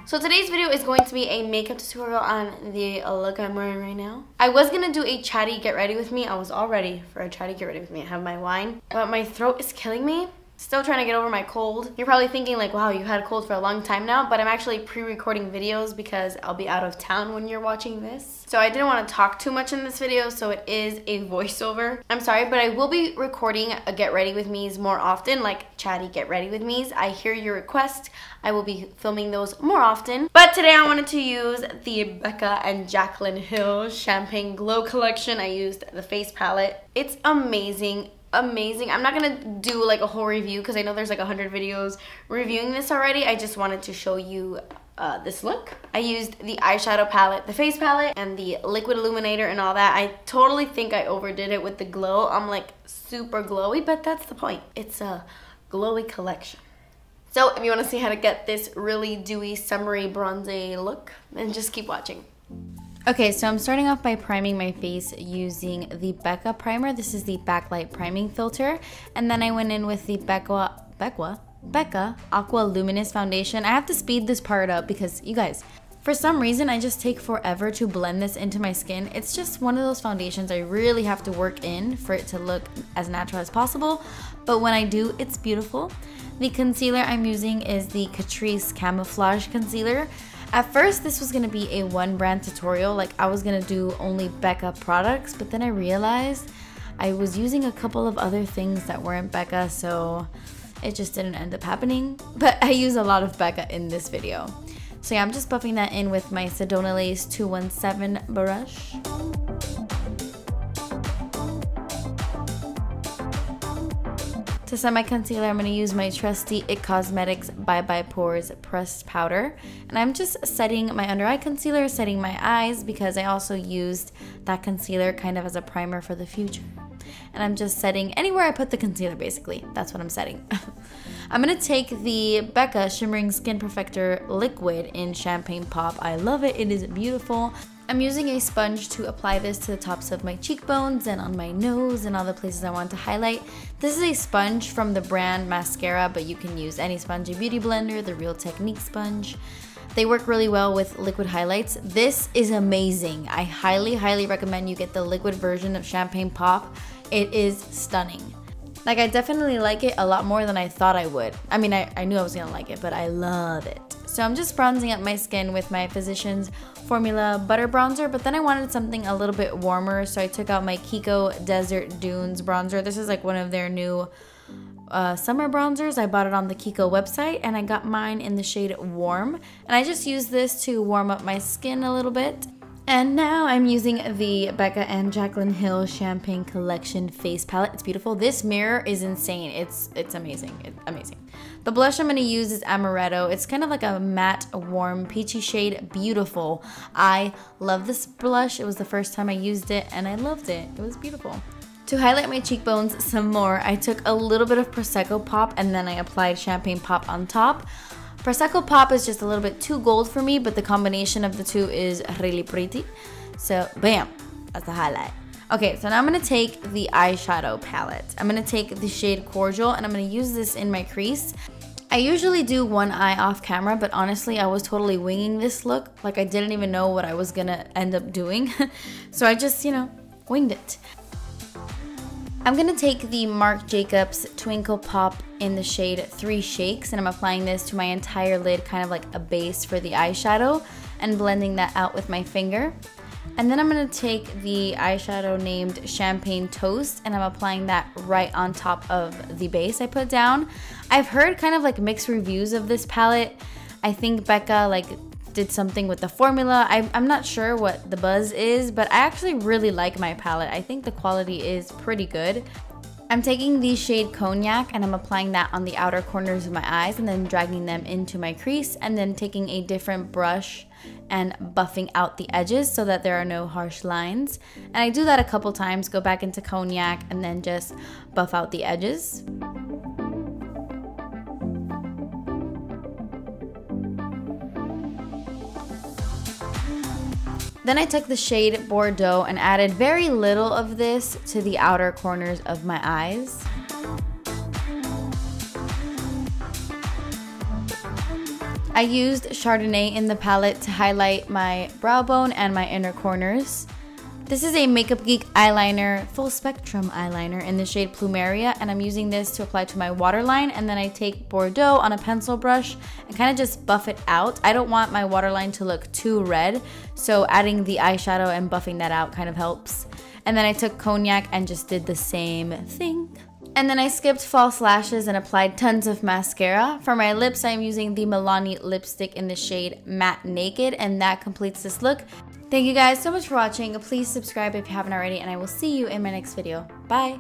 So today's video is going to be a makeup tutorial on the look I'm wearing right now. I was gonna do a chatty get ready with me. I was all ready for a chatty get ready with me. I have my wine, but my throat is killing me. Still trying to get over my cold. You're probably thinking like, wow, you've had a cold for a long time now, but I'm actually pre-recording videos because I'll be out of town when you're watching this. So I didn't want to talk too much in this video, so it is a voiceover. I'm sorry, but I will be recording a get ready with me's more often, like chatty get ready with me's. I hear your request. I will be filming those more often. But today I wanted to use the Becca and Jaclyn Hill Champagne Glow Collection. I used the face palette. It's amazing. Amazing. I'm not gonna do like a whole review because I know there's like 100 videos reviewing this already. I just wanted to show you this look. I used the eyeshadow palette, the face palette, and the liquid illuminator and all that. I totally think I overdid it with the glow. I'm like super glowy, but that's the point. It's a glowy collection. So if you want to see how to get this really dewy, summery, bronzy look, then just keep watching. Okay, so I'm starting off by priming my face using the Becca primer. This is the Backlight priming filter. And then I went in with the Becca Aqua Luminous foundation. I have to speed this part up because, you guys, for some reason, I just take forever to blend this into my skin. It's just one of those foundations I really have to work in for it to look as natural as possible. But when I do, it's beautiful. The concealer I'm using is the Catrice Camouflage Concealer. At first, this was gonna be a one brand tutorial, like I was gonna do only Becca products, but then I realized I was using a couple of other things that weren't Becca, so it just didn't end up happening. But I use a lot of Becca in this video. So yeah, I'm just buffing that in with my Sedona Lace 217 brush. To set my concealer, I'm going to use my trusty IT Cosmetics Bye Bye Pores pressed powder. And I'm just setting my under eye concealer, setting my eyes, because I also used that concealer kind of as a primer for the future. And I'm just setting anywhere I put the concealer, basically. That's what I'm setting. I'm going to take the Becca Shimmering Skin Perfector Liquid in Champagne Pop. I love it. It is beautiful. I'm using a sponge to apply this to the tops of my cheekbones and on my nose and all the places I want to highlight. This is a sponge from the brand Mascara, but you can use any sponge, a beauty blender, the Real Technique sponge. They work really well with liquid highlights. This is amazing. I highly, highly recommend you get the liquid version of Champagne Pop. It is stunning. Like, I definitely like it a lot more than I thought I would. I mean, I knew I was gonna like it, but I love it. So I'm just bronzing up my skin with my Physicians Formula Butter Bronzer, but then I wanted something a little bit warmer, so I took out my Kiko Desert Dunes Bronzer. This is like one of their new summer bronzers. I bought it on the Kiko website, and I got mine in the shade Warm. And I just used this to warm up my skin a little bit. And now I'm using the Becca and Jaclyn Hill Champagne Collection face palette. It's beautiful. This mirror is insane. It's amazing. It's amazing. The blush I'm going to use is Amaretto. It's kind of like a matte, warm, peachy shade. Beautiful. I love this blush. It was the first time I used it, and I loved it. It was beautiful. To highlight my cheekbones some more, I took a little bit of Prosecco Pop, and then I applied Champagne Pop on top. Prosecco Pop is just a little bit too gold for me, but the combination of the two is really pretty. So, bam, that's the highlight. Okay, so now I'm going to take the eyeshadow palette. I'm going to take the shade Cordial, and I'm going to use this in my crease. I usually do one eye off camera, but honestly, I was totally winging this look. Like, I didn't even know what I was going to end up doing. So I just, you know, winged it. I'm going to take the Marc Jacobs Twinkle Pop in the shade 3 Shakes, and I'm applying this to my entire lid, kind of like a base for the eyeshadow, and blending that out with my finger. And then I'm going to take the eyeshadow named Champagne Toast, and I'm applying that right on top of the base I put down. I've heard kind of like mixed reviews of this palette. I think Becca like did something with the formula. I'm not sure what the buzz is, but I actually really like my palette. I think the quality is pretty good. I'm taking the shade Cognac, and I'm applying that on the outer corners of my eyes and then dragging them into my crease, and then taking a different brush and buffing out the edges so that there are no harsh lines. And I do that a couple times, go back into Cognac and then just buff out the edges. Then I took the shade Bordeaux and added very little of this to the outer corners of my eyes. I used Chardonnay in the palette to highlight my brow bone and my inner corners. This is a Makeup Geek eyeliner, full spectrum eyeliner in the shade Plumeria, and I'm using this to apply to my waterline, and then I take Bordeaux on a pencil brush and kind of just buff it out. I don't want my waterline to look too red, so adding the eyeshadow and buffing that out kind of helps. And then I took Cognac and just did the same thing. And then I skipped false lashes and applied tons of mascara. For my lips, I'm using the Milani lipstick in the shade Matte Naked, and that completes this look. Thank you guys so much for watching. Please subscribe if you haven't already, and I will see you in my next video. Bye!